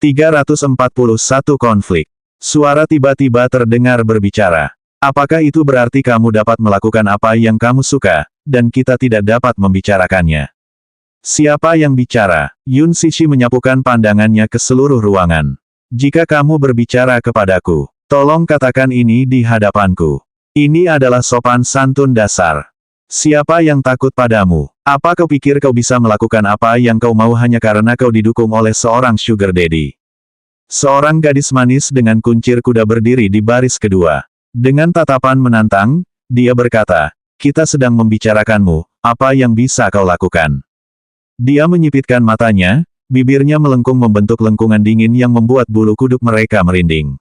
341 konflik. Suara tiba-tiba terdengar berbicara. Apakah itu berarti kamu dapat melakukan apa yang kamu suka, dan kita tidak dapat membicarakannya? Siapa yang bicara? Yun Cixi menyapukan pandangannya ke seluruh ruangan. Jika kamu berbicara kepadaku, tolong katakan ini di hadapanku. Ini adalah sopan santun dasar. Siapa yang takut padamu? Apa kau pikir kau bisa melakukan apa yang kau mau hanya karena kau didukung oleh seorang sugar daddy? Seorang gadis manis dengan kuncir kuda berdiri di baris kedua. Dengan tatapan menantang, dia berkata, kita sedang membicarakanmu, apa yang bisa kau lakukan? Dia menyipitkan matanya, bibirnya melengkung membentuk lengkungan dingin yang membuat bulu kuduk mereka merinding.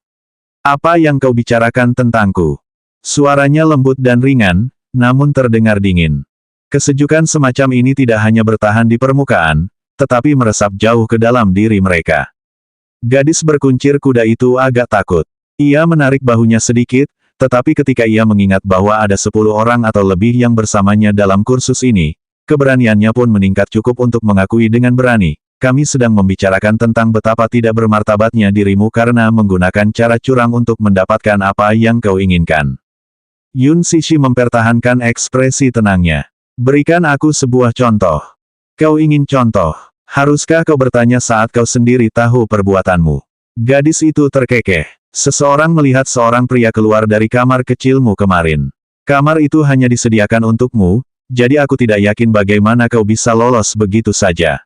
Apa yang kau bicarakan tentangku? Suaranya lembut dan ringan, namun terdengar dingin. Kesejukan semacam ini tidak hanya bertahan di permukaan, tetapi meresap jauh ke dalam diri mereka. Gadis berkuncir kuda itu agak takut. Ia menarik bahunya sedikit, tetapi ketika ia mengingat bahwa ada 10 orang atau lebih yang bersamanya dalam kursus ini, keberaniannya pun meningkat cukup untuk mengakui dengan berani, kami sedang membicarakan tentang betapa tidak bermartabatnya dirimu karena menggunakan cara curang untuk mendapatkan apa yang kau inginkan. Yun Cixi mempertahankan ekspresi tenangnya. Berikan aku sebuah contoh. Kau ingin contoh? Haruskah kau bertanya saat kau sendiri tahu perbuatanmu? Gadis itu terkekeh. Seseorang melihat seorang pria keluar dari kamar kecilmu kemarin. Kamar itu hanya disediakan untukmu, jadi aku tidak yakin bagaimana kau bisa lolos begitu saja.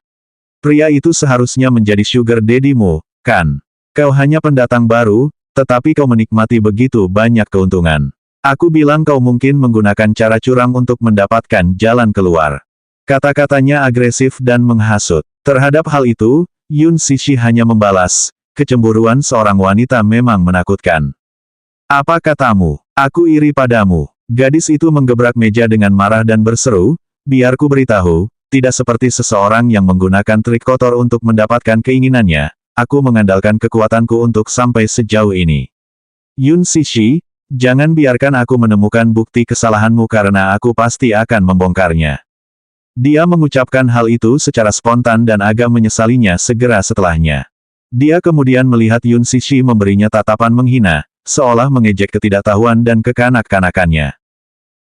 Pria itu seharusnya menjadi sugar daddy-mu, kan? Kau hanya pendatang baru, tetapi kau menikmati begitu banyak keuntungan. Aku bilang kau mungkin menggunakan cara curang untuk mendapatkan jalan keluar. Kata-katanya agresif dan menghasut. Terhadap hal itu, Yun Cixi hanya membalas, kecemburuan seorang wanita memang menakutkan. Apa katamu? Aku iri padamu. Gadis itu menggebrak meja dengan marah dan berseru, biar ku beritahu, tidak seperti seseorang yang menggunakan trik kotor untuk mendapatkan keinginannya, aku mengandalkan kekuatanku untuk sampai sejauh ini. Yun Cixi, jangan biarkan aku menemukan bukti kesalahanmu karena aku pasti akan membongkarnya. Dia mengucapkan hal itu secara spontan dan agak menyesalinya segera setelahnya. Dia kemudian melihat Yun Cixi memberinya tatapan menghina, seolah mengejek ketidaktahuan dan kekanak-kanakannya.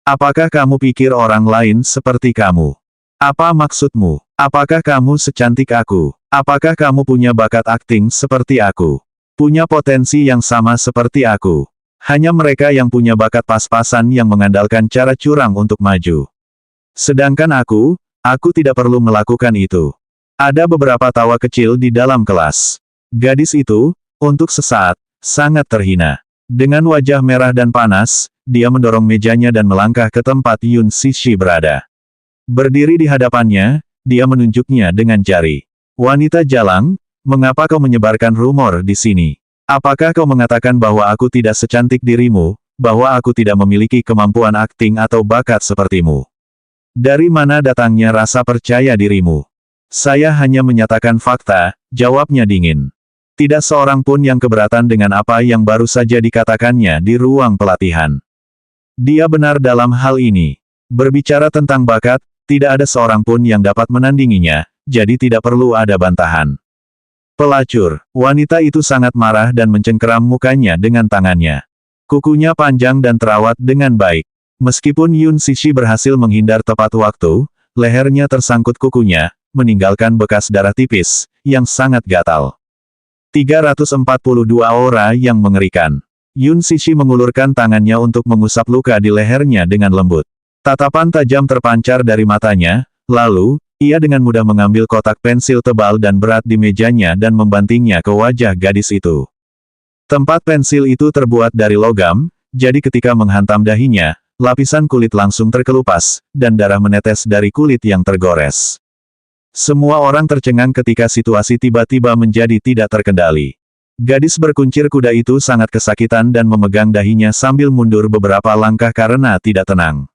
Apakah kamu pikir orang lain seperti kamu? Apa maksudmu? Apakah kamu secantik aku? Apakah kamu punya bakat akting seperti aku? Punya potensi yang sama seperti aku? Hanya mereka yang punya bakat pas-pasan yang mengandalkan cara curang untuk maju. Sedangkan aku tidak perlu melakukan itu. Ada beberapa tawa kecil di dalam kelas. Gadis itu, untuk sesaat, sangat terhina. Dengan wajah merah dan panas, dia mendorong mejanya dan melangkah ke tempat Yun Cixi berada. Berdiri di hadapannya, dia menunjuknya dengan jari. Wanita jalang, mengapa kau menyebarkan rumor di sini? Apakah kau mengatakan bahwa aku tidak secantik dirimu, bahwa aku tidak memiliki kemampuan akting atau bakat sepertimu? Dari mana datangnya rasa percaya dirimu? Saya hanya menyatakan fakta, jawabnya dingin. Tidak seorang pun yang keberatan dengan apa yang baru saja dikatakannya di ruang pelatihan. Dia benar dalam hal ini. Berbicara tentang bakat, tidak ada seorang pun yang dapat menandinginya, jadi tidak perlu ada bantahan. Pelacur, wanita itu sangat marah dan mencengkeram mukanya dengan tangannya. Kukunya panjang dan terawat dengan baik. Meskipun Yun Cixi berhasil menghindar tepat waktu, lehernya tersangkut kukunya, meninggalkan bekas darah tipis, yang sangat gatal. 342 aura yang mengerikan. Yun Cixi mengulurkan tangannya untuk mengusap luka di lehernya dengan lembut. Tatapan tajam terpancar dari matanya, lalu, ia dengan mudah mengambil kotak pensil tebal dan berat di mejanya dan membantingnya ke wajah gadis itu. Tempat pensil itu terbuat dari logam, jadi ketika menghantam dahinya, lapisan kulit langsung terkelupas, dan darah menetes dari kulit yang tergores. Semua orang tercengang ketika situasi tiba-tiba menjadi tidak terkendali. Gadis berkuncir kuda itu sangat kesakitan dan memegang dahinya sambil mundur beberapa langkah karena tidak tenang.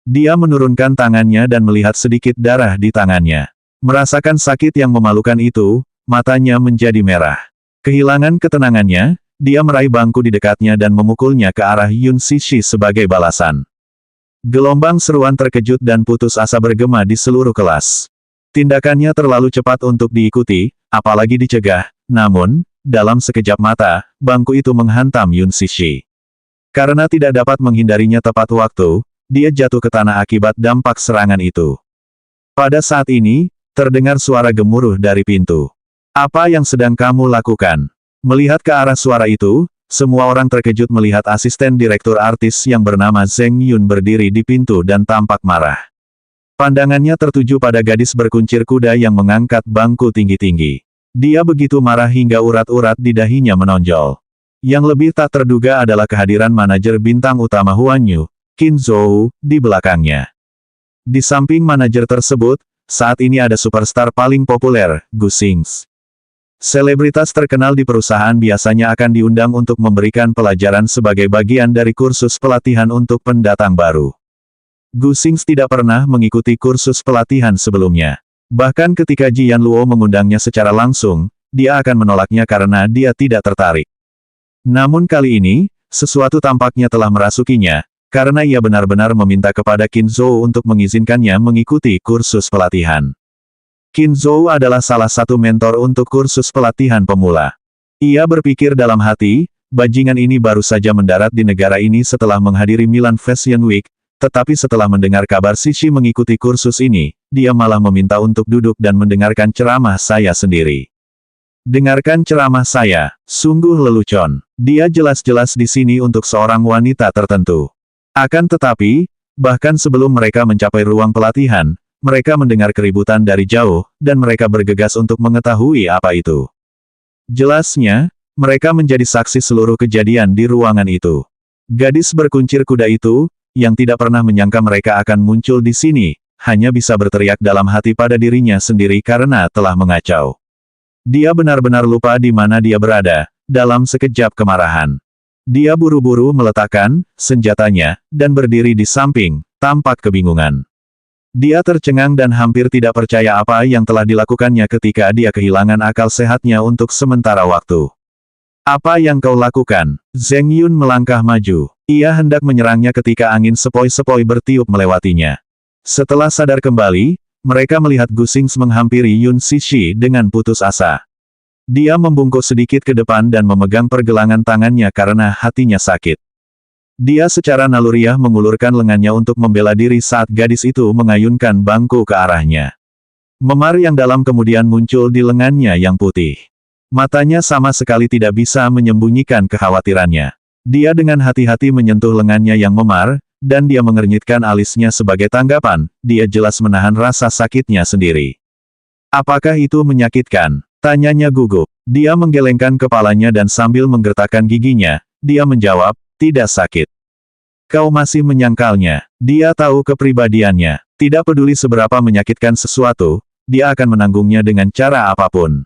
Dia menurunkan tangannya dan melihat sedikit darah di tangannya. Merasakan sakit yang memalukan itu, matanya menjadi merah. Kehilangan ketenangannya, dia meraih bangku di dekatnya dan memukulnya ke arah Yun Cixi sebagai balasan. Gelombang seruan terkejut dan putus asa bergema di seluruh kelas. Tindakannya terlalu cepat untuk diikuti, apalagi dicegah. Namun, dalam sekejap mata, bangku itu menghantam Yun Sishi. Karena tidak dapat menghindarinya tepat waktu, dia jatuh ke tanah akibat dampak serangan itu. Pada saat ini, terdengar suara gemuruh dari pintu. Apa yang sedang kamu lakukan? Melihat ke arah suara itu, semua orang terkejut melihat asisten direktur artis yang bernama Zheng Yun berdiri di pintu dan tampak marah. Pandangannya tertuju pada gadis berkuncir kuda yang mengangkat bangku tinggi-tinggi. Dia begitu marah hingga urat-urat di dahinya menonjol. Yang lebih tak terduga adalah kehadiran manajer bintang utama Huan Yu, Qin Zhou, di belakangnya. Di samping manajer tersebut, saat ini ada superstar paling populer, Gu Xingzi. Selebritas terkenal di perusahaan biasanya akan diundang untuk memberikan pelajaran sebagai bagian dari kursus pelatihan untuk pendatang baru. Gu Xingzi tidak pernah mengikuti kursus pelatihan sebelumnya. Bahkan ketika Ji Yanluo mengundangnya secara langsung, dia akan menolaknya karena dia tidak tertarik. Namun kali ini, sesuatu tampaknya telah merasukinya, karena ia benar-benar meminta kepada Qin Zhou untuk mengizinkannya mengikuti kursus pelatihan. Qin Zhou adalah salah satu mentor untuk kursus pelatihan pemula. Ia berpikir dalam hati, bajingan ini baru saja mendarat di negara ini setelah menghadiri Milan Fashion Week, tetapi setelah mendengar kabar Sishi mengikuti kursus ini, dia malah meminta untuk duduk dan mendengarkan ceramah saya sendiri. Dengarkan ceramah saya, sungguh lelucon. Dia jelas-jelas di sini untuk seorang wanita tertentu. Akan tetapi, bahkan sebelum mereka mencapai ruang pelatihan, mereka mendengar keributan dari jauh, dan mereka bergegas untuk mengetahui apa itu. Jelasnya, mereka menjadi saksi seluruh kejadian di ruangan itu. Gadis berkuncir kuda itu, yang tidak pernah menyangka mereka akan muncul di sini, hanya bisa berteriak dalam hati pada dirinya sendiri karena telah mengacau. Dia benar-benar lupa di mana dia berada, dalam sekejap kemarahan. Dia buru-buru meletakkan senjatanya, dan berdiri di samping, tampak kebingungan. Dia tercengang dan hampir tidak percaya apa yang telah dilakukannya ketika dia kehilangan akal sehatnya untuk sementara waktu. Apa yang kau lakukan? Zheng Yun melangkah maju. Ia hendak menyerangnya ketika angin sepoi-sepoi bertiup melewatinya. Setelah sadar kembali, mereka melihat Gu Xingzi menghampiri Yun Sishi dengan putus asa. Dia membungkuk sedikit ke depan dan memegang pergelangan tangannya karena hatinya sakit. Dia secara naluriah mengulurkan lengannya untuk membela diri saat gadis itu mengayunkan bangku ke arahnya. Memar yang dalam kemudian muncul di lengannya yang putih. Matanya sama sekali tidak bisa menyembunyikan kekhawatirannya. Dia dengan hati-hati menyentuh lengannya yang memar, dan dia mengernyitkan alisnya sebagai tanggapan, dia jelas menahan rasa sakitnya sendiri. Apakah itu menyakitkan? Tanyanya gugup. Dia menggelengkan kepalanya dan sambil menggertakkan giginya, dia menjawab, tidak sakit. Kau masih menyangkalnya. Dia tahu kepribadiannya. Tidak peduli seberapa menyakitkan sesuatu, dia akan menanggungnya dengan cara apapun.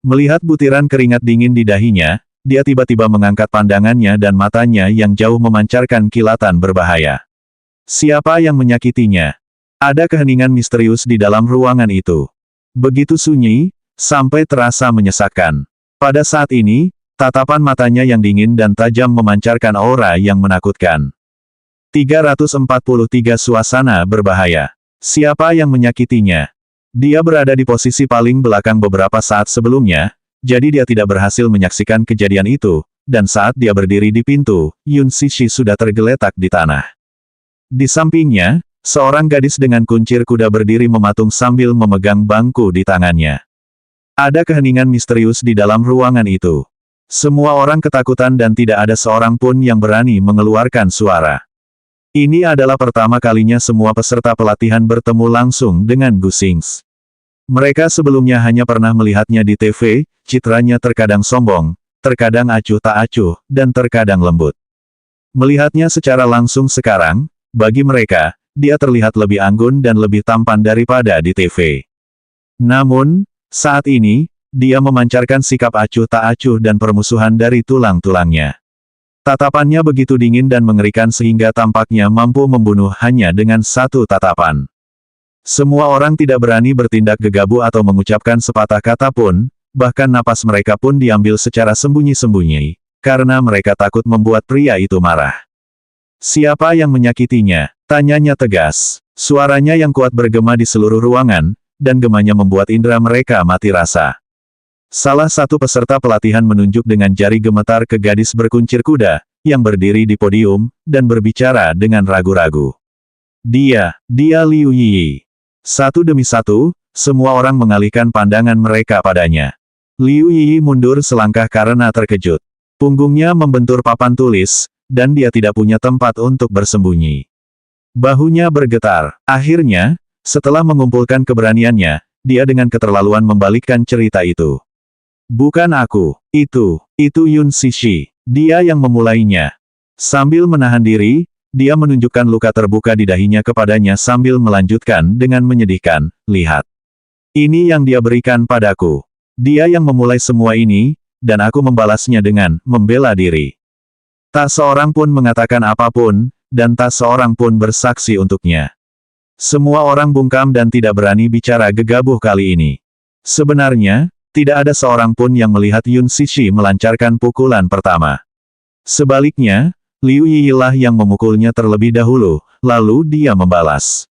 Melihat butiran keringat dingin di dahinya, dia tiba-tiba mengangkat pandangannya dan matanya yang jauh memancarkan kilatan berbahaya. Siapa yang menyakitinya? Ada keheningan misterius di dalam ruangan itu. Begitu sunyi, sampai terasa menyesakkan. Pada saat ini, tatapan matanya yang dingin dan tajam memancarkan aura yang menakutkan. 343 Suasana berbahaya. Siapa yang menyakitinya? Dia berada di posisi paling belakang beberapa saat sebelumnya, jadi dia tidak berhasil menyaksikan kejadian itu, dan saat dia berdiri di pintu, Yun Sishi sudah tergeletak di tanah. Di sampingnya, seorang gadis dengan kuncir kuda berdiri mematung sambil memegang bangku di tangannya. Ada keheningan misterius di dalam ruangan itu. Semua orang ketakutan dan tidak ada seorang pun yang berani mengeluarkan suara. Ini adalah pertama kalinya semua peserta pelatihan bertemu langsung dengan Gu Xingzi. Mereka sebelumnya hanya pernah melihatnya di TV, citranya terkadang sombong, terkadang acuh tak acuh, dan terkadang lembut. Melihatnya secara langsung sekarang, bagi mereka, dia terlihat lebih anggun dan lebih tampan daripada di TV. Namun, saat ini, dia memancarkan sikap acuh tak acuh dan permusuhan dari tulang-tulangnya. Tatapannya begitu dingin dan mengerikan sehingga tampaknya mampu membunuh hanya dengan satu tatapan. Semua orang tidak berani bertindak gegabah atau mengucapkan sepatah kata pun, bahkan napas mereka pun diambil secara sembunyi-sembunyi, karena mereka takut membuat pria itu marah. Siapa yang menyakitinya? Tanyanya tegas. Suaranya yang kuat bergema di seluruh ruangan, dan gemanya membuat indera mereka mati rasa. Salah satu peserta pelatihan menunjuk dengan jari gemetar ke gadis berkuncir kuda, yang berdiri di podium, dan berbicara dengan ragu-ragu. Dia Liu Yi. Satu demi satu, semua orang mengalihkan pandangan mereka padanya. Liu Yi mundur selangkah karena terkejut. Punggungnya membentur papan tulis, dan dia tidak punya tempat untuk bersembunyi. Bahunya bergetar. Akhirnya, setelah mengumpulkan keberaniannya, dia dengan keterlaluan membalikkan cerita itu. Bukan aku, itu Yun Sishi. Dia yang memulainya. Sambil menahan diri, dia menunjukkan luka terbuka di dahinya kepadanya sambil melanjutkan dengan menyedihkan, lihat. Ini yang dia berikan padaku. Dia yang memulai semua ini, dan aku membalasnya dengan membela diri. Tak seorang pun mengatakan apapun, dan tak seorang pun bersaksi untuknya. Semua orang bungkam dan tidak berani bicara gegabah kali ini. Sebenarnya, tidak ada seorang pun yang melihat Yun Sishi melancarkan pukulan pertama. Sebaliknya, Liu Yi lah yang memukulnya terlebih dahulu, lalu dia membalas.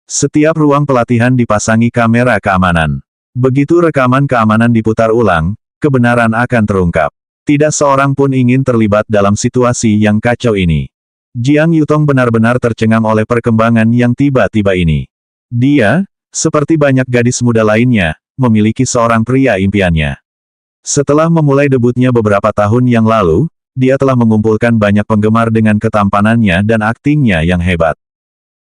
Setiap ruang pelatihan dipasangi kamera keamanan. Begitu rekaman keamanan diputar ulang, kebenaran akan terungkap. Tidak seorang pun ingin terlibat dalam situasi yang kacau ini. Jiang Yutong benar-benar tercengang oleh perkembangan yang tiba-tiba ini. Dia, seperti banyak gadis muda lainnya, memiliki seorang pria impiannya. Setelah memulai debutnya beberapa tahun yang lalu, dia telah mengumpulkan banyak penggemar dengan ketampanannya dan aktingnya yang hebat.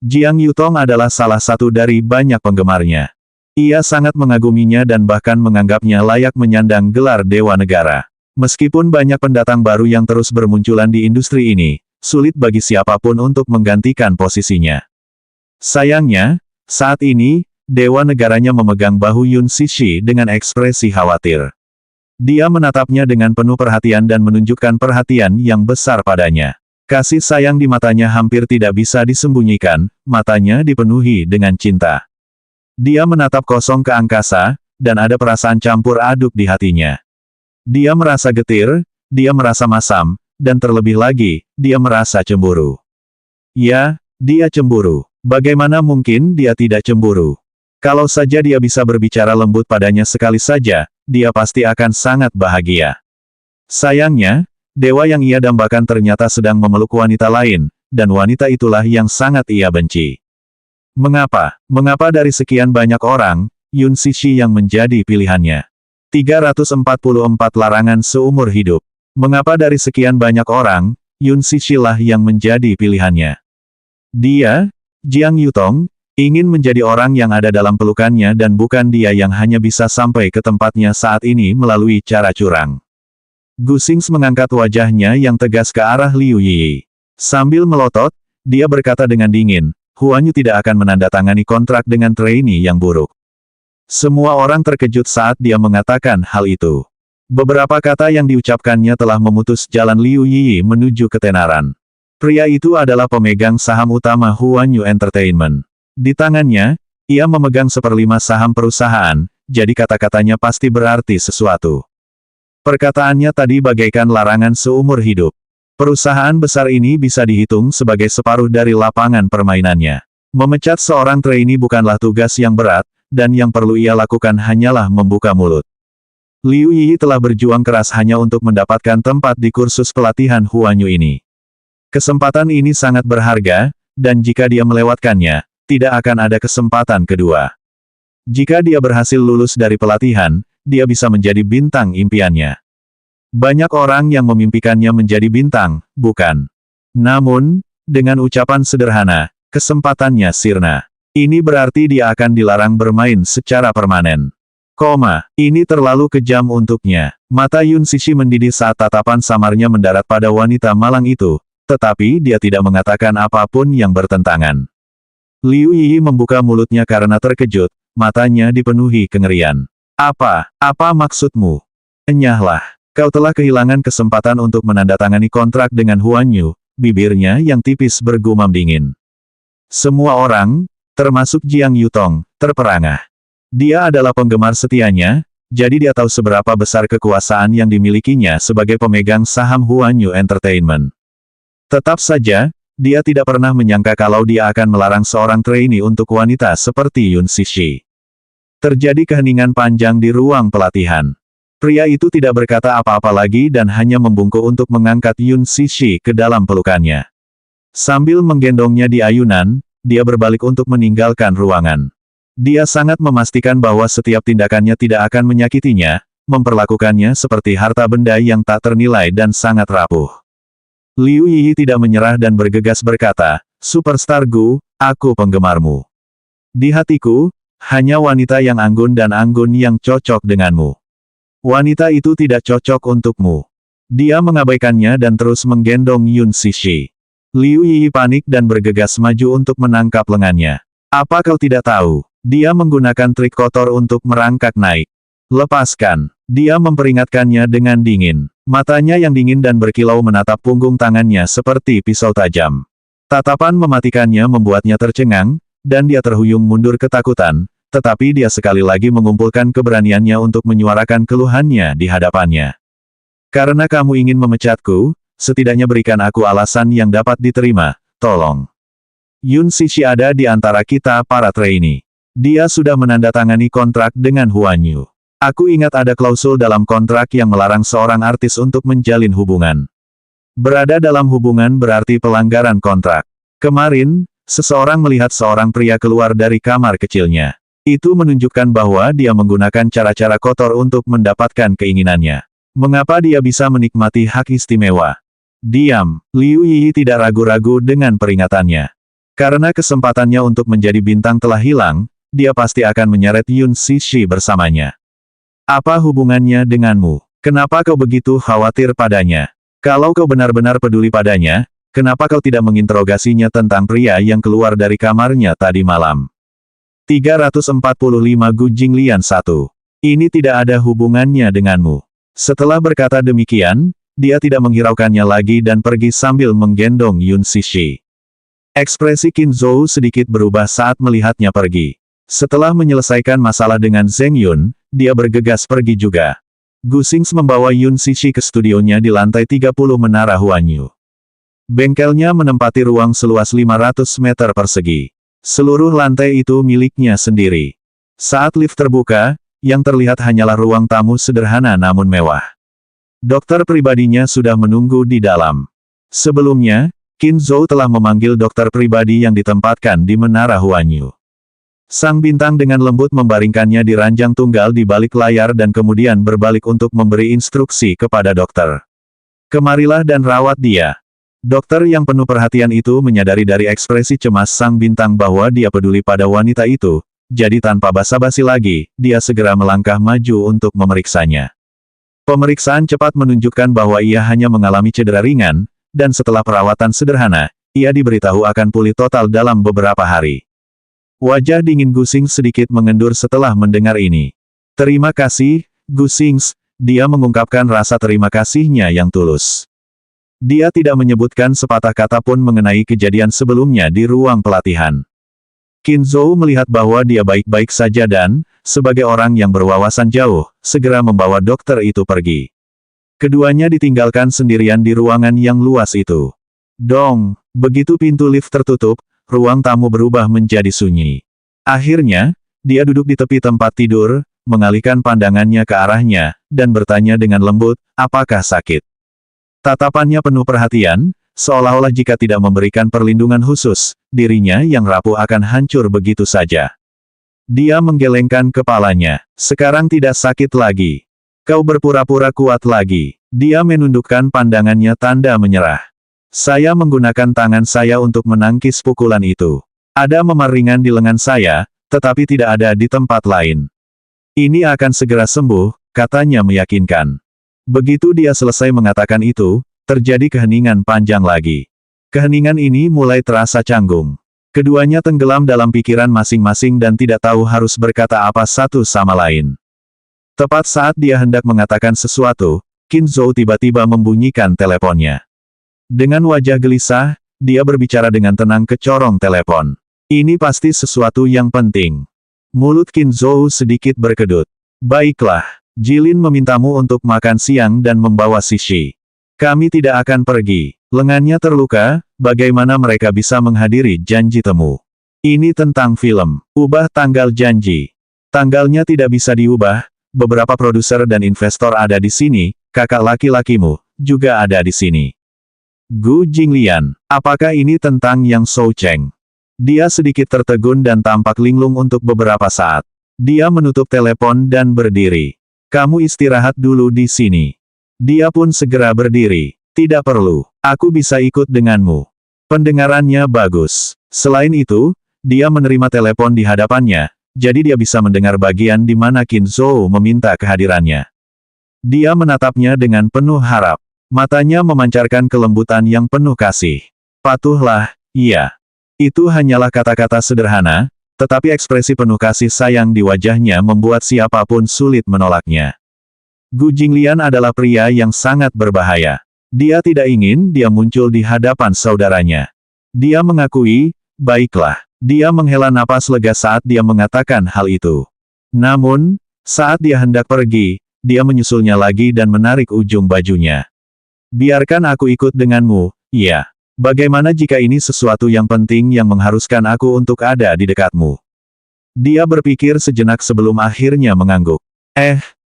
Jiang Yutong adalah salah satu dari banyak penggemarnya. Ia sangat mengaguminya dan bahkan menganggapnya layak menyandang gelar Dewa Negara. Meskipun banyak pendatang baru yang terus bermunculan di industri ini, sulit bagi siapapun untuk menggantikan posisinya. Sayangnya, saat ini, Dewa Negaranya memegang bahu Yun Sishi dengan ekspresi khawatir. Dia menatapnya dengan penuh perhatian dan menunjukkan perhatian yang besar padanya. Kasih sayang di matanya hampir tidak bisa disembunyikan, matanya dipenuhi dengan cinta. Dia menatap kosong ke angkasa, dan ada perasaan campur aduk di hatinya. Dia merasa getir, dia merasa masam, dan terlebih lagi, dia merasa cemburu. Ya, dia cemburu. Bagaimana mungkin dia tidak cemburu? Kalau saja dia bisa berbicara lembut padanya sekali saja, dia pasti akan sangat bahagia. Sayangnya, dewa yang ia dambakan ternyata sedang memeluk wanita lain, dan wanita itulah yang sangat ia benci. Mengapa? Mengapa dari sekian banyak orang, Yun Sishi yang menjadi pilihannya? 344 larangan seumur hidup. Mengapa dari sekian banyak orang, Yun Sishi lah yang menjadi pilihannya? Dia, Jiang Yutong, ingin menjadi orang yang ada dalam pelukannya dan bukan dia yang hanya bisa sampai ke tempatnya saat ini melalui cara curang. Gu Xingzi mengangkat wajahnya yang tegas ke arah Liu Yi. Sambil melotot, dia berkata dengan dingin, Huan Yu tidak akan menandatangani kontrak dengan trainee yang buruk. Semua orang terkejut saat dia mengatakan hal itu. Beberapa kata yang diucapkannya telah memutus jalan Liu Yi menuju ketenaran. Pria itu adalah pemegang saham utama Huan Yu Entertainment. Di tangannya, ia memegang 1/5 saham perusahaan, jadi kata-katanya pasti berarti sesuatu. Perkataannya tadi bagaikan larangan seumur hidup. Perusahaan besar ini bisa dihitung sebagai separuh dari lapangan permainannya. Memecat seorang trainee bukanlah tugas yang berat, dan yang perlu ia lakukan hanyalah membuka mulut. Liu Yi telah berjuang keras hanya untuk mendapatkan tempat di kursus pelatihan Huan Yu ini. Kesempatan ini sangat berharga, dan jika dia melewatkannya, tidak akan ada kesempatan kedua. Jika dia berhasil lulus dari pelatihan, dia bisa menjadi bintang impiannya. Banyak orang yang memimpikannya menjadi bintang, bukan? Namun, dengan ucapan sederhana, kesempatannya sirna. Ini berarti dia akan dilarang bermain secara permanen. Ini terlalu kejam untuknya. Mata Yun Sishi mendidih saat tatapan samarnya mendarat pada wanita malang itu, tetapi dia tidak mengatakan apapun yang bertentangan. Liu Yi membuka mulutnya karena terkejut, matanya dipenuhi kengerian. Apa maksudmu? Enyahlah, kau telah kehilangan kesempatan untuk menandatangani kontrak dengan Huan Yu, bibirnya yang tipis bergumam dingin. Semua orang, termasuk Jiang Yutong, terperangah. Dia adalah penggemar setianya, jadi dia tahu seberapa besar kekuasaan yang dimilikinya sebagai pemegang saham Huan Yu Entertainment. Tetap saja, dia tidak pernah menyangka kalau dia akan melarang seorang trainee untuk wanita seperti Yun Sishi. Terjadi keheningan panjang di ruang pelatihan. Pria itu tidak berkata apa-apa lagi dan hanya membungkuk untuk mengangkat Yun Sishi ke dalam pelukannya. Sambil menggendongnya di ayunan, dia berbalik untuk meninggalkan ruangan. Dia sangat memastikan bahwa setiap tindakannya tidak akan menyakitinya, memperlakukannya seperti harta benda yang tak ternilai dan sangat rapuh. Liu Yi tidak menyerah dan bergegas berkata, "Superstar Gu, aku penggemarmu. Di hatiku, hanya wanita yang anggun dan anggun yang cocok denganmu. Wanita itu tidak cocok untukmu." Dia mengabaikannya dan terus menggendong Yun Sishi. Liu Yi panik dan bergegas maju untuk menangkap lengannya. "Apa kau tidak tahu? Dia menggunakan trik kotor untuk merangkak naik. Lepaskan." Dia memperingatkannya dengan dingin. Matanya yang dingin dan berkilau menatap punggung tangannya seperti pisau tajam. Tatapan mematikannya membuatnya tercengang, dan dia terhuyung mundur ketakutan, tetapi dia sekali lagi mengumpulkan keberaniannya untuk menyuarakan keluhannya di hadapannya. "Karena kamu ingin memecatku, setidaknya berikan aku alasan yang dapat diterima, tolong. Yun Sishi ada di antara kita para trainee. Dia sudah menandatangani kontrak dengan Huan Yu. Aku ingat ada klausul dalam kontrak yang melarang seorang artis untuk menjalin hubungan. Berada dalam hubungan berarti pelanggaran kontrak. Kemarin, seseorang melihat seorang pria keluar dari kamar kecilnya. Itu menunjukkan bahwa dia menggunakan cara-cara kotor untuk mendapatkan keinginannya. Mengapa dia bisa menikmati hak istimewa?" "Diam." Liu Yi tidak ragu-ragu dengan peringatannya. Karena kesempatannya untuk menjadi bintang telah hilang, dia pasti akan menyeret Yun Sishi bersamanya. "Apa hubungannya denganmu? Kenapa kau begitu khawatir padanya? Kalau kau benar-benar peduli padanya, kenapa kau tidak menginterogasinya tentang pria yang keluar dari kamarnya tadi malam?" 345 Gu Jinglian 1. "Ini tidak ada hubungannya denganmu." Setelah berkata demikian, dia tidak menghiraukannya lagi dan pergi sambil menggendong Yun Sishi. Ekspresi Qin Zhou sedikit berubah saat melihatnya pergi. Setelah menyelesaikan masalah dengan Zheng Yun, dia bergegas pergi juga. Gu Xing's membawa Yun Sishi ke studionya di lantai 30 Menara Huan Yu. Bengkelnya menempati ruang seluas 500 meter persegi. Seluruh lantai itu miliknya sendiri. Saat lift terbuka, yang terlihat hanyalah ruang tamu sederhana namun mewah. Dokter pribadinya sudah menunggu di dalam. Sebelumnya, Qin Zhou telah memanggil dokter pribadi yang ditempatkan di Menara Huan Yu. Sang bintang dengan lembut membaringkannya di ranjang tunggal di balik layar dan kemudian berbalik untuk memberi instruksi kepada dokter. "Kemarilah dan rawat dia." Dokter yang penuh perhatian itu menyadari dari ekspresi cemas sang bintang bahwa dia peduli pada wanita itu, jadi tanpa basa-basi lagi, dia segera melangkah maju untuk memeriksanya. Pemeriksaan cepat menunjukkan bahwa ia hanya mengalami cedera ringan, dan setelah perawatan sederhana, ia diberitahu akan pulih total dalam beberapa hari. Wajah dingin Gu Xing sedikit mengendur setelah mendengar ini. "Terima kasih, Gu Xing," dia mengungkapkan rasa terima kasihnya yang tulus. Dia tidak menyebutkan sepatah kata pun mengenai kejadian sebelumnya di ruang pelatihan. Qin Zhou melihat bahwa dia baik-baik saja dan, sebagai orang yang berwawasan jauh, segera membawa dokter itu pergi. Keduanya ditinggalkan sendirian di ruangan yang luas itu. Dong, begitu pintu lift tertutup, ruang tamu berubah menjadi sunyi. Akhirnya, dia duduk di tepi tempat tidur, mengalihkan pandangannya ke arahnya, dan bertanya dengan lembut, "Apakah sakit?" Tatapannya penuh perhatian, seolah-olah jika tidak memberikan perlindungan khusus, dirinya yang rapuh akan hancur begitu saja. Dia menggelengkan kepalanya. "Sekarang tidak sakit lagi. Kau berpura-pura kuat lagi." Dia menundukkan pandangannya tanda menyerah. "Saya menggunakan tangan saya untuk menangkis pukulan itu. Ada memar ringan di lengan saya, tetapi tidak ada di tempat lain. Ini akan segera sembuh," katanya meyakinkan. Begitu dia selesai mengatakan itu, terjadi keheningan panjang lagi. Keheningan ini mulai terasa canggung. Keduanya tenggelam dalam pikiran masing-masing dan tidak tahu harus berkata apa satu sama lain. Tepat saat dia hendak mengatakan sesuatu, Qin Zhou tiba-tiba membunyikan teleponnya. Dengan wajah gelisah, dia berbicara dengan tenang ke corong telepon. "Ini pasti sesuatu yang penting." Mulut Qin Zhou sedikit berkedut. "Baiklah. Jilin memintamu untuk makan siang dan membawa Sishi. Kami tidak akan pergi." Lengannya terluka, bagaimana mereka bisa menghadiri janji temu? "Ini tentang film. Ubah tanggal janji." "Tanggalnya tidak bisa diubah, beberapa produser dan investor ada di sini, kakak laki-lakimu juga ada di sini. Gu Jinglian, apakah ini tentang Yang Shou Cheng? Dia sedikit tertegun dan tampak linglung untuk beberapa saat. Dia menutup telepon dan berdiri. Kamu istirahat dulu di sini. Dia pun segera berdiri. Tidak perlu, aku bisa ikut denganmu. Pendengarannya bagus. Selain itu, dia menerima telepon di hadapannya, jadi dia bisa mendengar bagian di mana Qin Zhou meminta kehadirannya. Dia menatapnya dengan penuh harap. Matanya memancarkan kelembutan yang penuh kasih. Patuhlah, iya. Itu hanyalah kata-kata sederhana, tetapi ekspresi penuh kasih sayang di wajahnya membuat siapapun sulit menolaknya. Gu Jinglian adalah pria yang sangat berbahaya. Dia tidak ingin dia muncul di hadapan saudaranya. Dia mengakui, baiklah. Dia menghela napas lega saat dia mengatakan hal itu. Namun, saat dia hendak pergi, dia menyusulnya lagi dan menarik ujung bajunya. Biarkan aku ikut denganmu, iya. Bagaimana jika ini sesuatu yang penting yang mengharuskan aku untuk ada di dekatmu? Dia berpikir sejenak sebelum akhirnya mengangguk.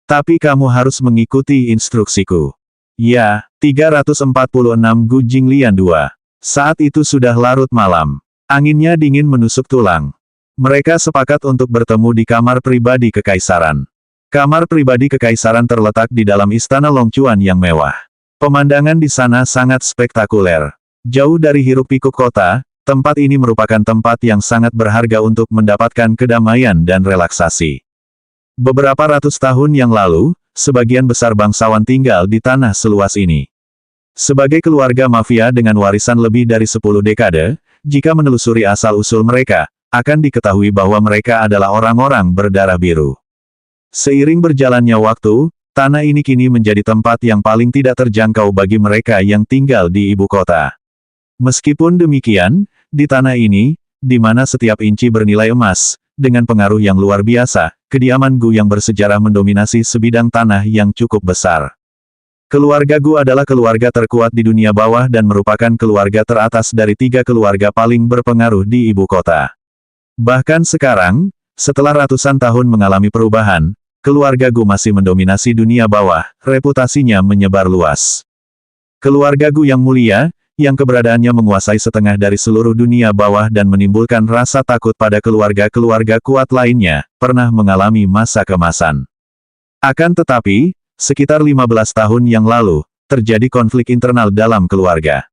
Tapi kamu harus mengikuti instruksiku. Ya, 346 Gu Jinglian 2. Saat itu sudah larut malam. Anginnya dingin menusuk tulang. Mereka sepakat untuk bertemu di kamar pribadi kekaisaran. Kamar pribadi kekaisaran terletak di dalam istana Longchuan yang mewah. Pemandangan di sana sangat spektakuler. Jauh dari hiruk-pikuk kota, tempat ini merupakan tempat yang sangat berharga untuk mendapatkan kedamaian dan relaksasi. Beberapa ratus tahun yang lalu, sebagian besar bangsawan tinggal di tanah seluas ini. Sebagai keluarga mafia dengan warisan lebih dari 10 dekade, jika menelusuri asal-usul mereka, akan diketahui bahwa mereka adalah orang-orang berdarah biru. Seiring berjalannya waktu, tanah ini kini menjadi tempat yang paling tidak terjangkau bagi mereka yang tinggal di ibu kota. Meskipun demikian, di tanah ini, di mana setiap inci bernilai emas, dengan pengaruh yang luar biasa, kediaman Gu yang bersejarah mendominasi sebidang tanah yang cukup besar. Keluarga Gu adalah keluarga terkuat di dunia bawah dan merupakan keluarga teratas dari 3 keluarga paling berpengaruh di ibu kota. Bahkan sekarang, setelah ratusan tahun mengalami perubahan, keluarga Gu masih mendominasi dunia bawah, reputasinya menyebar luas. Keluarga Gu yang mulia, yang keberadaannya menguasai setengah dari seluruh dunia bawah dan menimbulkan rasa takut pada keluarga-keluarga kuat lainnya, pernah mengalami masa kemasan. Akan tetapi, sekitar 15 tahun yang lalu, terjadi konflik internal dalam keluarga.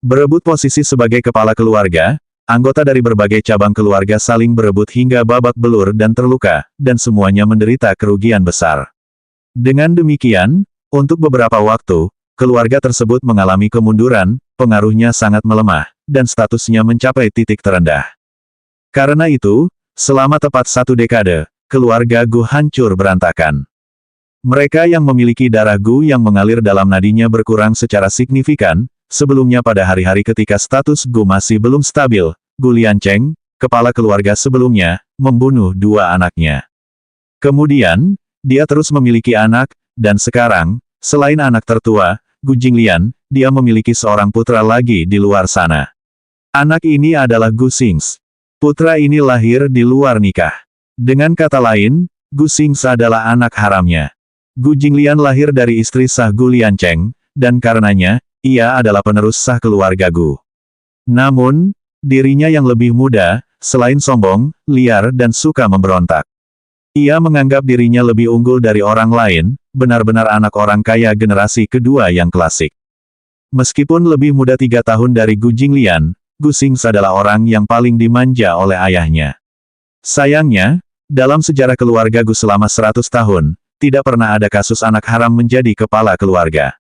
Berebut posisi sebagai kepala keluarga, anggota dari berbagai cabang keluarga saling berebut hingga babak belur dan terluka, dan semuanya menderita kerugian besar. Dengan demikian, untuk beberapa waktu, keluarga tersebut mengalami kemunduran, pengaruhnya sangat melemah, dan statusnya mencapai titik terendah. Karena itu, selama tepat 1 dekade, keluarga Gu hancur berantakan. Mereka yang memiliki darah Gu yang mengalir dalam nadinya berkurang secara signifikan. Sebelumnya pada hari-hari ketika status Gu masih belum stabil, Gu Liancheng, kepala keluarga sebelumnya, membunuh 2 anaknya. Kemudian, dia terus memiliki anak, dan sekarang, selain anak tertua, Gu Jinglian, dia memiliki seorang putra lagi di luar sana. Anak ini adalah Gu Xingzi. Putra ini lahir di luar nikah. Dengan kata lain, Gu Xingzi adalah anak haramnya. Gu Jinglian lahir dari istri sah Gu Liancheng, dan karenanya, ia adalah penerus sah keluarga Gu. Namun, dirinya yang lebih muda, selain sombong, liar dan suka memberontak. Ia menganggap dirinya lebih unggul dari orang lain, benar-benar anak orang kaya generasi kedua yang klasik. Meskipun lebih muda 3 tahun dari Gu Jinglian, Gu Xingzi adalah orang yang paling dimanja oleh ayahnya. Sayangnya, dalam sejarah keluarga Gu selama 100 tahun, tidak pernah ada kasus anak haram menjadi kepala keluarga.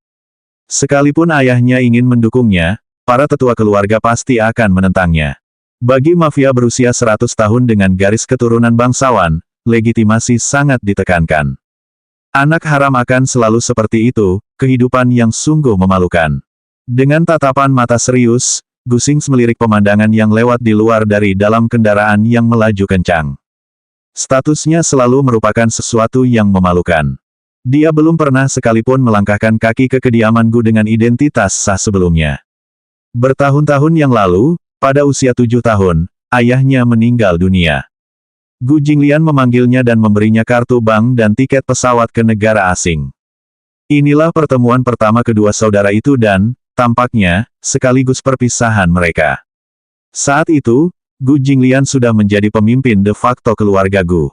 Sekalipun ayahnya ingin mendukungnya, para tetua keluarga pasti akan menentangnya. Bagi mafia berusia 100 tahun dengan garis keturunan bangsawan, legitimasi sangat ditekankan. Anak haram akan selalu seperti itu, kehidupan yang sungguh memalukan. Dengan tatapan mata serius, Gu Xingzi melirik pemandangan yang lewat di luar dari dalam kendaraan yang melaju kencang. Statusnya selalu merupakan sesuatu yang memalukan. Dia belum pernah sekalipun melangkahkan kaki ke kediaman Gu dengan identitas sah sebelumnya. Bertahun-tahun yang lalu, pada usia 7 tahun, ayahnya meninggal dunia. Gu Jinglian memanggilnya dan memberinya kartu bank dan tiket pesawat ke negara asing. Inilah pertemuan pertama kedua saudara itu dan, tampaknya, sekaligus perpisahan mereka. Saat itu, Gu Jinglian sudah menjadi pemimpin de facto keluarga Gu.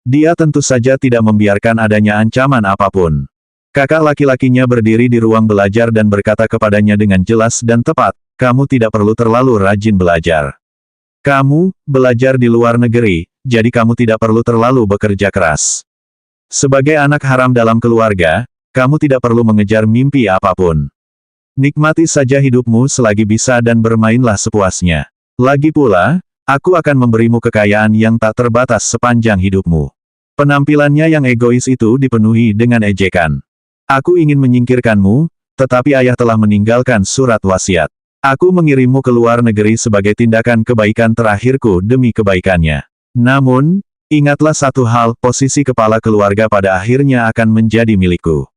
Dia tentu saja tidak membiarkan adanya ancaman apapun. Kakak laki-lakinya berdiri di ruang belajar dan berkata kepadanya dengan jelas dan tepat, "Kamu tidak perlu terlalu rajin belajar. Kamu belajar di luar negeri, jadi kamu tidak perlu terlalu bekerja keras. Sebagai anak haram dalam keluarga, kamu tidak perlu mengejar mimpi apapun. Nikmati saja hidupmu selagi bisa dan bermainlah sepuasnya. Lagi pula, aku akan memberimu kekayaan yang tak terbatas sepanjang hidupmu." Penampilannya yang egois itu dipenuhi dengan ejekan. "Aku ingin menyingkirkanmu, tetapi ayah telah meninggalkan surat wasiat. Aku mengirimmu ke luar negeri sebagai tindakan kebaikan terakhirku demi kebaikannya. Namun, ingatlah satu hal, posisi kepala keluarga pada akhirnya akan menjadi milikku."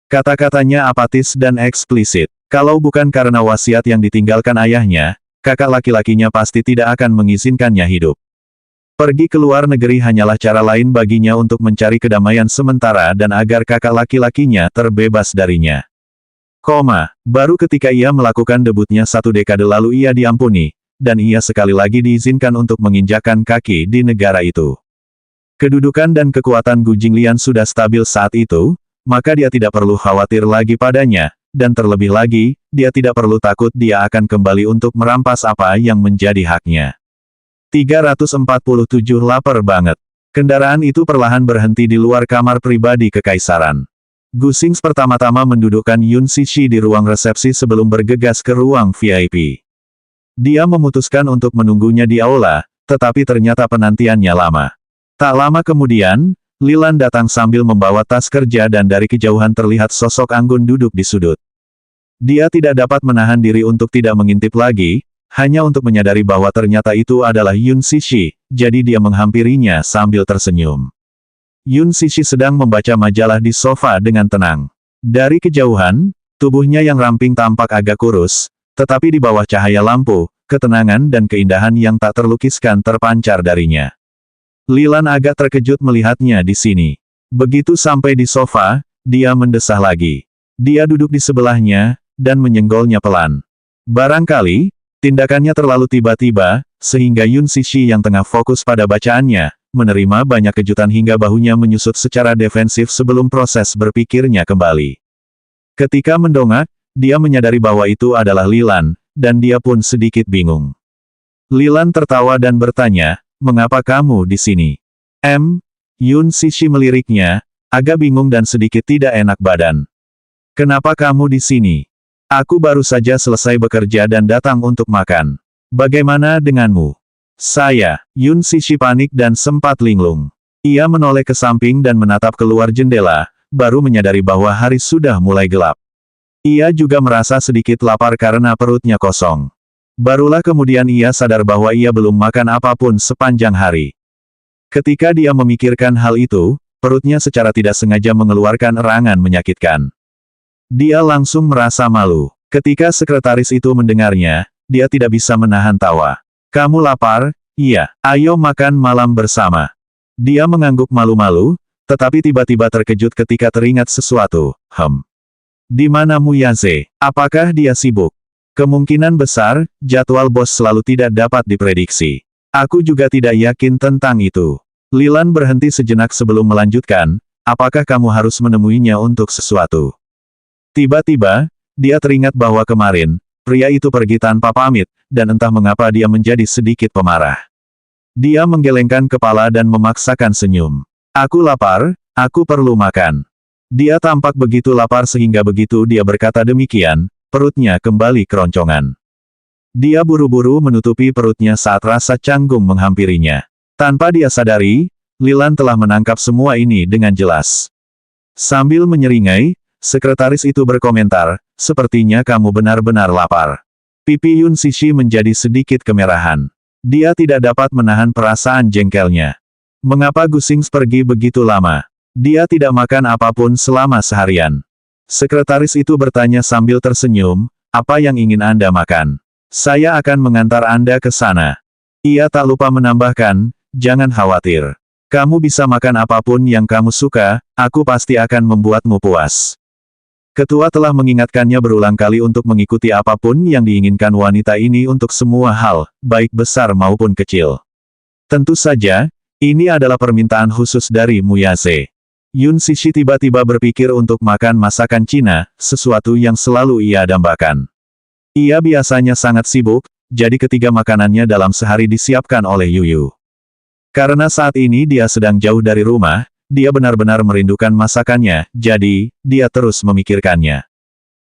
Kata-katanya apatis dan eksplisit. Kalau bukan karena wasiat yang ditinggalkan ayahnya, kakak laki-lakinya pasti tidak akan mengizinkannya hidup. Pergi ke luar negeri hanyalah cara lain baginya untuk mencari kedamaian sementara dan agar kakak laki-lakinya terbebas darinya. Baru ketika ia melakukan debutnya 1 dekade lalu ia diampuni, dan ia sekali lagi diizinkan untuk menginjakkan kaki di negara itu. Kedudukan dan kekuatan Gu Jinglian sudah stabil saat itu, maka dia tidak perlu khawatir lagi padanya, dan terlebih lagi, dia tidak perlu takut dia akan kembali untuk merampas apa yang menjadi haknya. 347 Lapar banget. Kendaraan itu perlahan berhenti di luar kamar pribadi kekaisaran. Gu Xingzi pertama-tama mendudukkan Yun Cixi di ruang resepsi sebelum bergegas ke ruang VIP. Dia memutuskan untuk menunggunya di aula, tetapi ternyata penantiannya lama. Tak lama kemudian, Lilan datang sambil membawa tas kerja dan dari kejauhan terlihat sosok anggun duduk di sudut. Dia tidak dapat menahan diri untuk tidak mengintip lagi, hanya untuk menyadari bahwa ternyata itu adalah Yun Cixi, jadi dia menghampirinya sambil tersenyum. Yun Cixi sedang membaca majalah di sofa dengan tenang. Dari kejauhan, tubuhnya yang ramping tampak agak kurus, tetapi di bawah cahaya lampu, ketenangan dan keindahan yang tak terlukiskan terpancar darinya. Lilan agak terkejut melihatnya di sini. Begitu sampai di sofa, dia mendesah lagi. Dia duduk di sebelahnya, dan menyenggolnya pelan. Barangkali, tindakannya terlalu tiba-tiba, sehingga Yun Cixi yang tengah fokus pada bacaannya, menerima banyak kejutan hingga bahunya menyusut secara defensif sebelum proses berpikirnya kembali. Ketika mendongak, dia menyadari bahwa itu adalah Lilan, dan dia pun sedikit bingung. Lilan tertawa dan bertanya, "Mengapa kamu di sini?" Yun Cixi meliriknya, agak bingung dan sedikit tidak enak badan. "Kenapa kamu di sini?" "Aku baru saja selesai bekerja dan datang untuk makan. Bagaimana denganmu?" Yun Cixi panik dan sempat linglung. Ia menoleh ke samping dan menatap keluar jendela, baru menyadari bahwa hari sudah mulai gelap. Ia juga merasa sedikit lapar karena perutnya kosong. Barulah kemudian ia sadar bahwa ia belum makan apapun sepanjang hari. Ketika dia memikirkan hal itu, perutnya secara tidak sengaja mengeluarkan erangan menyakitkan. Dia langsung merasa malu. Ketika sekretaris itu mendengarnya, dia tidak bisa menahan tawa. "Kamu lapar? Iya. Ayo makan malam bersama." Dia mengangguk malu-malu, tetapi tiba-tiba terkejut ketika teringat sesuatu. Di mana Mu Yaze? Apakah dia sibuk? Kemungkinan besar, jadwal bos selalu tidak dapat diprediksi. Aku juga tidak yakin tentang itu. Lilan berhenti sejenak sebelum melanjutkan, "Apakah kamu harus menemuinya untuk sesuatu?" Tiba-tiba, dia teringat bahwa kemarin, pria itu pergi tanpa pamit, dan entah mengapa dia menjadi sedikit pemarah. Dia menggelengkan kepala dan memaksakan senyum. "Aku lapar, aku perlu makan." Dia tampak begitu lapar sehingga begitu dia berkata demikian, perutnya kembali keroncongan. Dia buru-buru menutupi perutnya saat rasa canggung menghampirinya. Tanpa dia sadari, Lilan telah menangkap semua ini dengan jelas. Sambil menyeringai, sekretaris itu berkomentar, "Sepertinya kamu benar-benar lapar." Pipi Yun Cixi menjadi sedikit kemerahan. Dia tidak dapat menahan perasaan jengkelnya. Mengapa Gu Xingzi pergi begitu lama? Dia tidak makan apapun selama seharian. Sekretaris itu bertanya sambil tersenyum, "Apa yang ingin Anda makan? Saya akan mengantar Anda ke sana." Ia tak lupa menambahkan, jangan khawatir. Kamu bisa makan apapun yang kamu suka, aku pasti akan membuatmu puas. Ketua telah mengingatkannya berulang kali untuk mengikuti apapun yang diinginkan wanita ini untuk semua hal, baik besar maupun kecil. Tentu saja, ini adalah permintaan khusus dari Muyase. Yun Cixi tiba-tiba berpikir untuk makan masakan Cina, sesuatu yang selalu ia dambakan. Ia biasanya sangat sibuk, jadi ketiga makanannya dalam sehari disiapkan oleh Yuyu. Karena saat ini dia sedang jauh dari rumah, dia benar-benar merindukan masakannya, jadi, dia terus memikirkannya.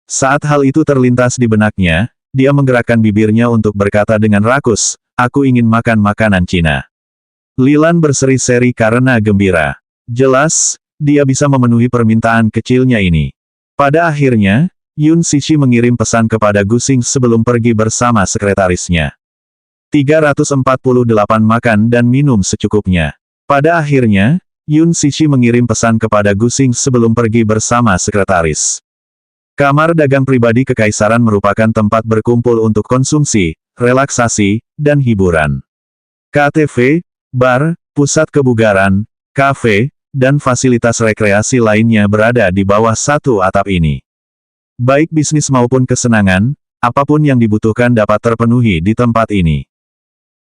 Saat hal itu terlintas di benaknya, dia menggerakkan bibirnya untuk berkata dengan rakus, aku ingin makan makanan Cina. Lilan berseri-seri karena gembira. Jelas, dia bisa memenuhi permintaan kecilnya ini. Pada akhirnya, Yun Cixi mengirim pesan kepada Gusing sebelum pergi bersama sekretarisnya. 348 makan dan minum secukupnya. Pada akhirnya, Yun Cixi mengirim pesan kepada Gusing sebelum pergi bersama sekretaris. Kamar dagang pribadi kekaisaran merupakan tempat berkumpul untuk konsumsi, relaksasi, dan hiburan. KTV, bar, pusat kebugaran, kafe, dan fasilitas rekreasi lainnya berada di bawah satu atap ini. Baik bisnis maupun kesenangan, apapun yang dibutuhkan dapat terpenuhi di tempat ini.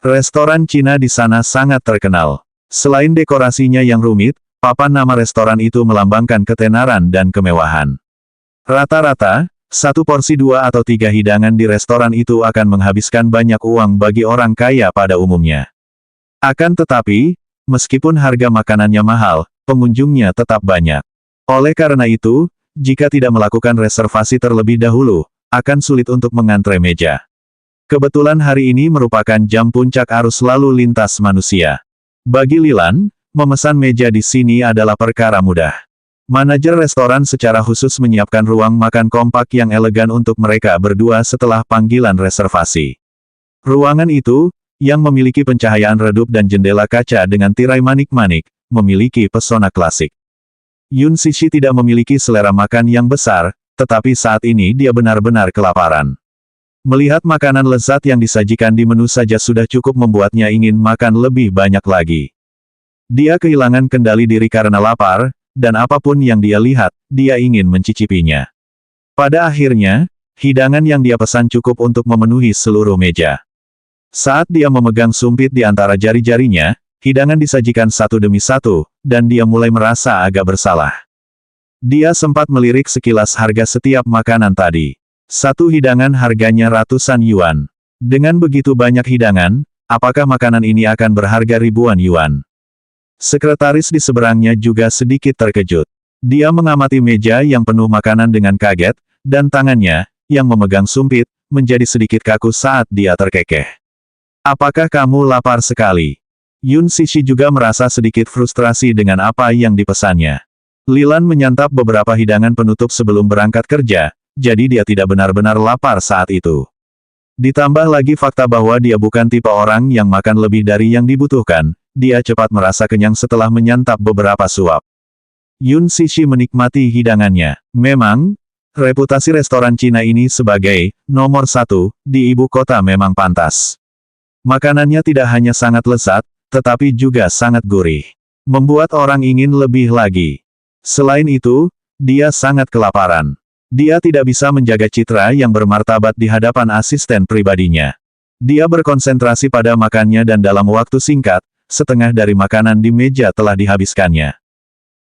Restoran Cina di sana sangat terkenal. Selain dekorasinya yang rumit, papan nama restoran itu melambangkan ketenaran dan kemewahan. Rata-rata, satu porsi 2 atau 3 hidangan di restoran itu akan menghabiskan banyak uang bagi orang kaya pada umumnya. Akan tetapi, meskipun harga makanannya mahal, pengunjungnya tetap banyak. Oleh karena itu, jika tidak melakukan reservasi terlebih dahulu, akan sulit untuk mengantre meja. Kebetulan hari ini merupakan jam puncak arus lalu lintas manusia. Bagi Lilan, memesan meja di sini adalah perkara mudah. Manajer restoran secara khusus menyiapkan ruang makan kompak yang elegan untuk mereka berdua setelah panggilan reservasi. Ruangan itu, yang memiliki pencahayaan redup dan jendela kaca dengan tirai manik-manik, memiliki pesona klasik. Yun Cixi tidak memiliki selera makan yang besar, tetapi saat ini dia benar-benar kelaparan. Melihat makanan lezat yang disajikan di menu saja sudah cukup membuatnya ingin makan lebih banyak lagi. Dia kehilangan kendali diri karena lapar, dan apapun yang dia lihat, dia ingin mencicipinya. Pada akhirnya, hidangan yang dia pesan cukup untuk memenuhi seluruh meja. Saat dia memegang sumpit di antara jari-jarinya, hidangan disajikan satu demi satu, dan dia mulai merasa agak bersalah. Dia sempat melirik sekilas harga setiap makanan tadi. Satu hidangan harganya ratusan yuan. Dengan begitu banyak hidangan, apakah makanan ini akan berharga ribuan yuan? Sekretaris di seberangnya juga sedikit terkejut. Dia mengamati meja yang penuh makanan dengan kaget, dan tangannya, yang memegang sumpit, menjadi sedikit kaku saat dia terkekeh. Apakah kamu lapar sekali? Yun Cixi juga merasa sedikit frustrasi dengan apa yang dipesannya. Lilan menyantap beberapa hidangan penutup sebelum berangkat kerja, jadi dia tidak benar-benar lapar saat itu. Ditambah lagi fakta bahwa dia bukan tipe orang yang makan lebih dari yang dibutuhkan, dia cepat merasa kenyang setelah menyantap beberapa suap. Yun Cixi menikmati hidangannya. Memang, reputasi restoran Cina ini sebagai nomor 1 di ibu kota memang pantas. Makanannya tidak hanya sangat lezat, tetapi juga sangat gurih. Membuat orang ingin lebih lagi. Selain itu, dia sangat kelaparan. Dia tidak bisa menjaga citra yang bermartabat di hadapan asisten pribadinya. Dia berkonsentrasi pada makannya dan dalam waktu singkat, setengah dari makanan di meja telah dihabiskannya.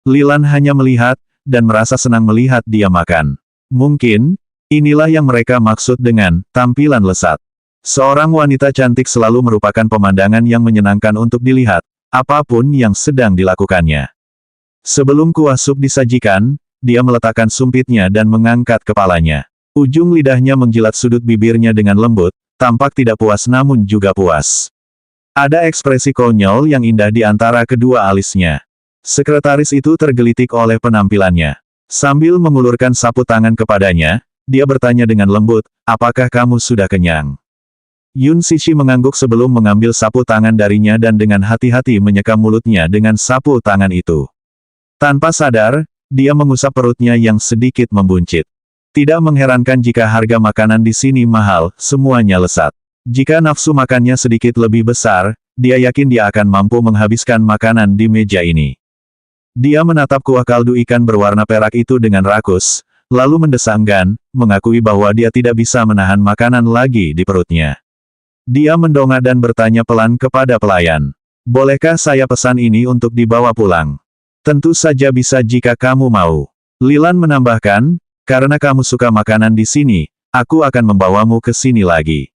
Lilan hanya melihat, dan merasa senang melihat dia makan. Mungkin, inilah yang mereka maksud dengan tampilan lezat. Seorang wanita cantik selalu merupakan pemandangan yang menyenangkan untuk dilihat, apapun yang sedang dilakukannya. Sebelum kuah sup disajikan, dia meletakkan sumpitnya dan mengangkat kepalanya. Ujung lidahnya menjilat sudut bibirnya dengan lembut, tampak tidak puas namun juga puas. Ada ekspresi konyol yang indah di antara kedua alisnya. Sekretaris itu tergelitik oleh penampilannya. Sambil mengulurkan sapu tangan kepadanya, dia bertanya dengan lembut, apakah kamu sudah kenyang? Yun Cixi mengangguk sebelum mengambil sapu tangan darinya dan dengan hati-hati menyekam mulutnya dengan sapu tangan itu. Tanpa sadar, dia mengusap perutnya yang sedikit membuncit. Tidak mengherankan jika harga makanan di sini mahal, semuanya lezat. Jika nafsu makannya sedikit lebih besar, dia yakin dia akan mampu menghabiskan makanan di meja ini. Dia menatap kuah kaldu ikan berwarna perak itu dengan rakus, lalu mendesak enggan, mengakui bahwa dia tidak bisa menahan makanan lagi di perutnya. Dia mendongak dan bertanya pelan kepada pelayan. "Bolehkah saya pesan ini untuk dibawa pulang?" "Tentu saja bisa jika kamu mau." Lilan menambahkan, "Karena kamu suka makanan di sini, aku akan membawamu ke sini lagi."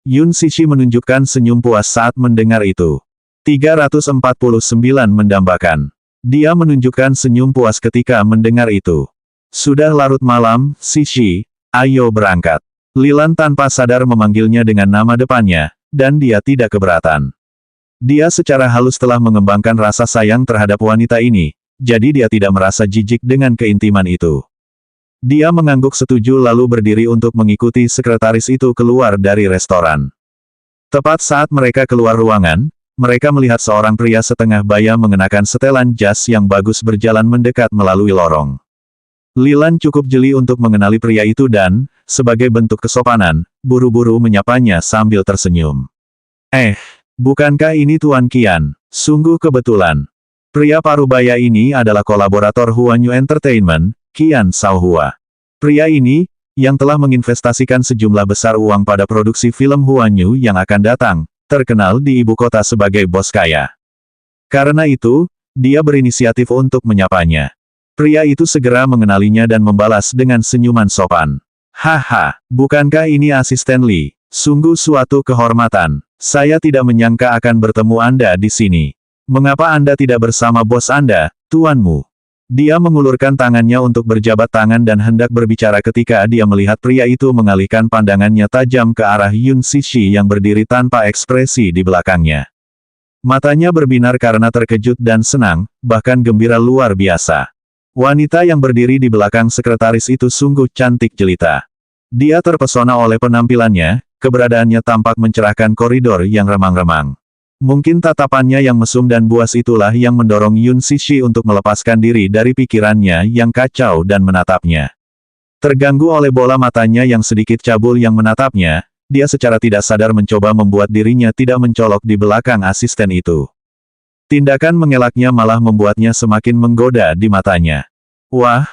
Yun Sishi menunjukkan senyum puas saat mendengar itu. 349 mendambakan. Dia menunjukkan senyum puas ketika mendengar itu. "Sudah larut malam, Sishi, ayo berangkat." Lilan tanpa sadar memanggilnya dengan nama depannya, dan dia tidak keberatan. Dia secara halus telah mengembangkan rasa sayang terhadap wanita ini, jadi dia tidak merasa jijik dengan keintiman itu. Dia mengangguk setuju lalu berdiri untuk mengikuti sekretaris itu keluar dari restoran. Tepat saat mereka keluar ruangan, mereka melihat seorang pria setengah baya mengenakan setelan jas yang bagus berjalan mendekat melalui lorong. Lilan cukup jeli untuk mengenali pria itu dan, sebagai bentuk kesopanan, buru-buru menyapanya sambil tersenyum. Bukankah ini Tuan Qian? Sungguh kebetulan. Pria parubaya ini adalah kolaborator Huanyu Entertainment, Qian Shaohua. Pria ini, yang telah menginvestasikan sejumlah besar uang pada produksi film Huanyu yang akan datang, terkenal di ibu kota sebagai bos kaya. Karena itu, dia berinisiatif untuk menyapanya. Pria itu segera mengenalinya dan membalas dengan senyuman sopan. "Haha, bukankah ini asisten Li? Sungguh suatu kehormatan. Saya tidak menyangka akan bertemu Anda di sini. Mengapa Anda tidak bersama bos Anda, tuanmu?" Dia mengulurkan tangannya untuk berjabat tangan dan hendak berbicara ketika dia melihat pria itu mengalihkan pandangannya tajam ke arah Yun Sishi yang berdiri tanpa ekspresi di belakangnya. Matanya berbinar karena terkejut dan senang, bahkan gembira luar biasa. Wanita yang berdiri di belakang sekretaris itu sungguh cantik jelita. Dia terpesona oleh penampilannya, keberadaannya tampak mencerahkan koridor yang remang-remang. Mungkin tatapannya yang mesum dan buas itulah yang mendorong Yun Sishi untuk melepaskan diri dari pikirannya yang kacau dan menatapnya. Terganggu oleh bola matanya yang sedikit cabul yang menatapnya, dia secara tidak sadar mencoba membuat dirinya tidak mencolok di belakang asisten itu. Tindakan mengelaknya malah membuatnya semakin menggoda di matanya. Wah.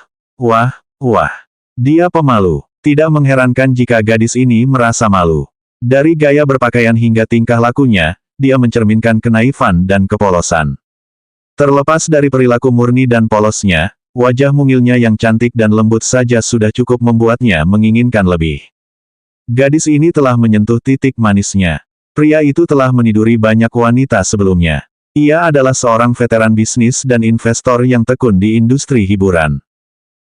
Dia pemalu. Tidak mengherankan jika gadis ini merasa malu. Dari gaya berpakaian hingga tingkah lakunya, dia mencerminkan kenaifan dan kepolosan. Terlepas dari perilaku murni dan polosnya, wajah mungilnya yang cantik dan lembut saja sudah cukup membuatnya menginginkan lebih. Gadis ini telah menyentuh titik manisnya. Pria itu telah meniduri banyak wanita sebelumnya. Ia adalah seorang veteran bisnis dan investor yang tekun di industri hiburan.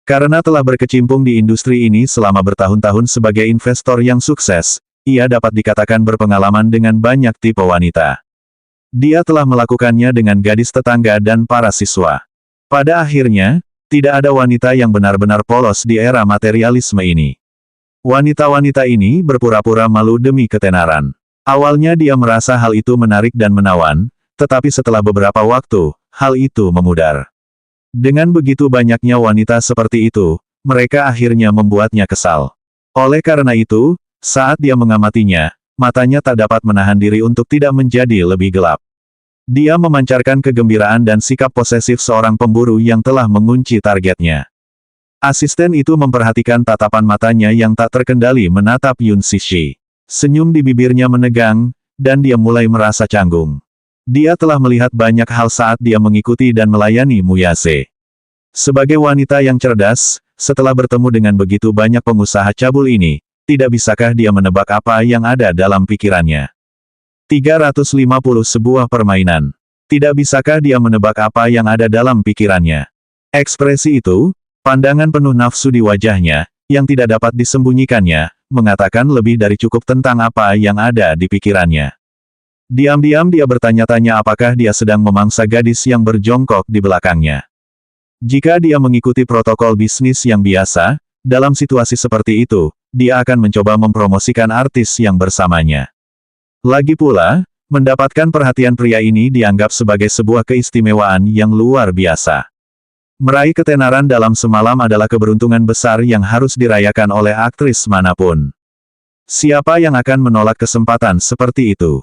Karena telah berkecimpung di industri ini selama bertahun-tahun sebagai investor yang sukses, ia dapat dikatakan berpengalaman dengan banyak tipe wanita. Dia telah melakukannya dengan gadis tetangga dan para siswa. Pada akhirnya, tidak ada wanita yang benar-benar polos di era materialisme ini. Wanita-wanita ini berpura-pura malu demi ketenaran. Awalnya dia merasa hal itu menarik dan menawan, tetapi setelah beberapa waktu, hal itu memudar. Dengan begitu banyaknya wanita seperti itu, mereka akhirnya membuatnya kesal. Oleh karena itu, saat dia mengamatinya, matanya tak dapat menahan diri untuk tidak menjadi lebih gelap. Dia memancarkan kegembiraan dan sikap posesif seorang pemburu yang telah mengunci targetnya. Asisten itu memperhatikan tatapan matanya yang tak terkendali menatap Yun Sishi. Senyum di bibirnya menegang, dan dia mulai merasa canggung. Dia telah melihat banyak hal saat dia mengikuti dan melayani Muyase. Sebagai wanita yang cerdas, setelah bertemu dengan begitu banyak pengusaha cabul ini, tidak bisakah dia menebak apa yang ada dalam pikirannya? 350 sebuah permainan. Tidak bisakah dia menebak apa yang ada dalam pikirannya? Ekspresi itu, pandangan penuh nafsu di wajahnya, yang tidak dapat disembunyikannya, mengatakan lebih dari cukup tentang apa yang ada di pikirannya. Diam-diam dia bertanya-tanya apakah dia sedang memangsa gadis yang berjongkok di belakangnya. Jika dia mengikuti protokol bisnis yang biasa, dalam situasi seperti itu, dia akan mencoba mempromosikan artis yang bersamanya. Lagi pula, mendapatkan perhatian pria ini dianggap sebagai sebuah keistimewaan yang luar biasa. Meraih ketenaran dalam semalam adalah keberuntungan besar yang harus dirayakan oleh aktris manapun. Siapa yang akan menolak kesempatan seperti itu?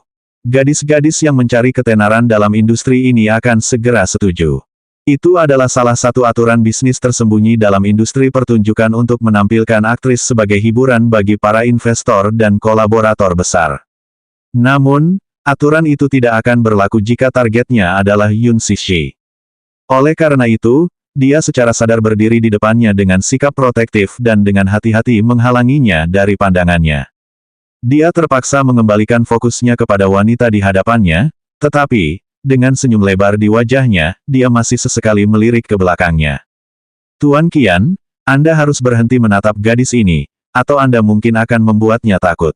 Gadis-gadis yang mencari ketenaran dalam industri ini akan segera setuju. Itu adalah salah satu aturan bisnis tersembunyi dalam industri pertunjukan untuk menampilkan aktris sebagai hiburan bagi para investor dan kolaborator besar. Namun, aturan itu tidak akan berlaku jika targetnya adalah Yun Sishi. Oleh karena itu, dia secara sadar berdiri di depannya dengan sikap protektif dan dengan hati-hati menghalanginya dari pandangannya. Dia terpaksa mengembalikan fokusnya kepada wanita di hadapannya, tetapi, dengan senyum lebar di wajahnya, dia masih sesekali melirik ke belakangnya. Tuan Qian, Anda harus berhenti menatap gadis ini, atau Anda mungkin akan membuatnya takut.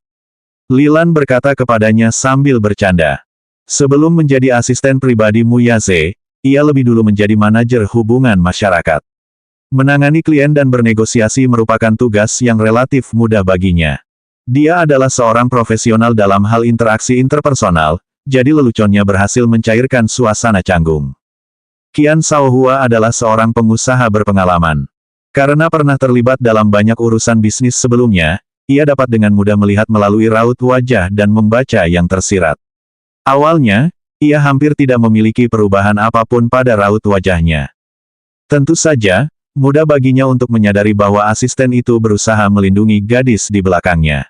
Lilan berkata kepadanya sambil bercanda. Sebelum menjadi asisten pribadi Mu Yaze, ia lebih dulu menjadi manajer hubungan masyarakat. Menangani klien dan bernegosiasi merupakan tugas yang relatif mudah baginya. Dia adalah seorang profesional dalam hal interaksi interpersonal, jadi leluconnya berhasil mencairkan suasana canggung. Qian Shaohua adalah seorang pengusaha berpengalaman. Karena pernah terlibat dalam banyak urusan bisnis sebelumnya, ia dapat dengan mudah melihat melalui raut wajah dan membaca yang tersirat. Awalnya, ia hampir tidak memiliki perubahan apapun pada raut wajahnya. Tentu saja, mudah baginya untuk menyadari bahwa asisten itu berusaha melindungi gadis di belakangnya.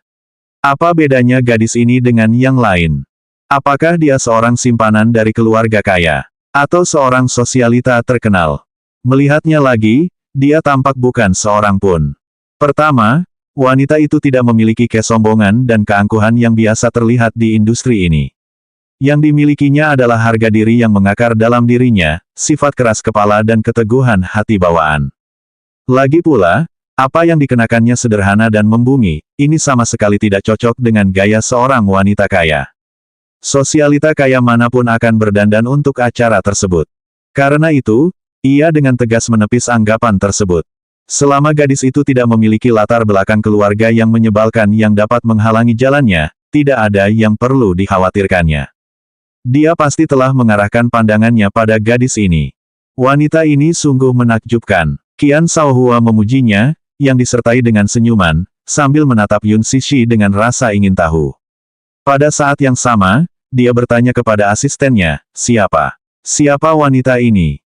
Apa bedanya gadis ini dengan yang lain? Apakah dia seorang simpanan dari keluarga kaya? Atau seorang sosialita terkenal? Melihatnya lagi, dia tampak bukan seorang pun. Pertama, wanita itu tidak memiliki kesombongan dan keangkuhan yang biasa terlihat di industri ini. Yang dimilikinya adalah harga diri yang mengakar dalam dirinya, sifat keras kepala dan keteguhan hati bawaan. Lagi pula, apa yang dikenakannya sederhana dan membumi, ini sama sekali tidak cocok dengan gaya seorang wanita kaya. Sosialita kaya manapun akan berdandan untuk acara tersebut. Karena itu, ia dengan tegas menepis anggapan tersebut. Selama gadis itu tidak memiliki latar belakang keluarga yang menyebalkan yang dapat menghalangi jalannya, tidak ada yang perlu dikhawatirkannya. Dia pasti telah mengarahkan pandangannya pada gadis ini. Wanita ini sungguh menakjubkan. Qian Shaohua memujinya, yang disertai dengan senyuman, sambil menatap Yun Sishi dengan rasa ingin tahu. Pada saat yang sama, dia bertanya kepada asistennya, siapa? Siapa wanita ini?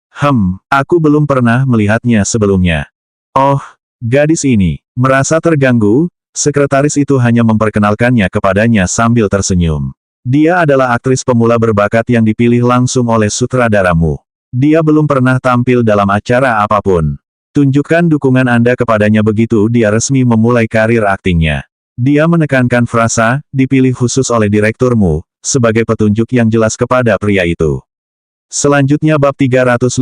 Aku belum pernah melihatnya sebelumnya. Oh, gadis ini. Merasa terganggu, sekretaris itu hanya memperkenalkannya kepadanya sambil tersenyum. Dia adalah aktris pemula berbakat yang dipilih langsung oleh sutradaramu. Dia belum pernah tampil dalam acara apapun. Tunjukkan dukungan Anda kepadanya begitu dia resmi memulai karir aktingnya. Dia menekankan frasa, dipilih khusus oleh direkturmu, sebagai petunjuk yang jelas kepada pria itu. Selanjutnya bab 351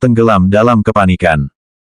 tenggelam dalam kepanikan.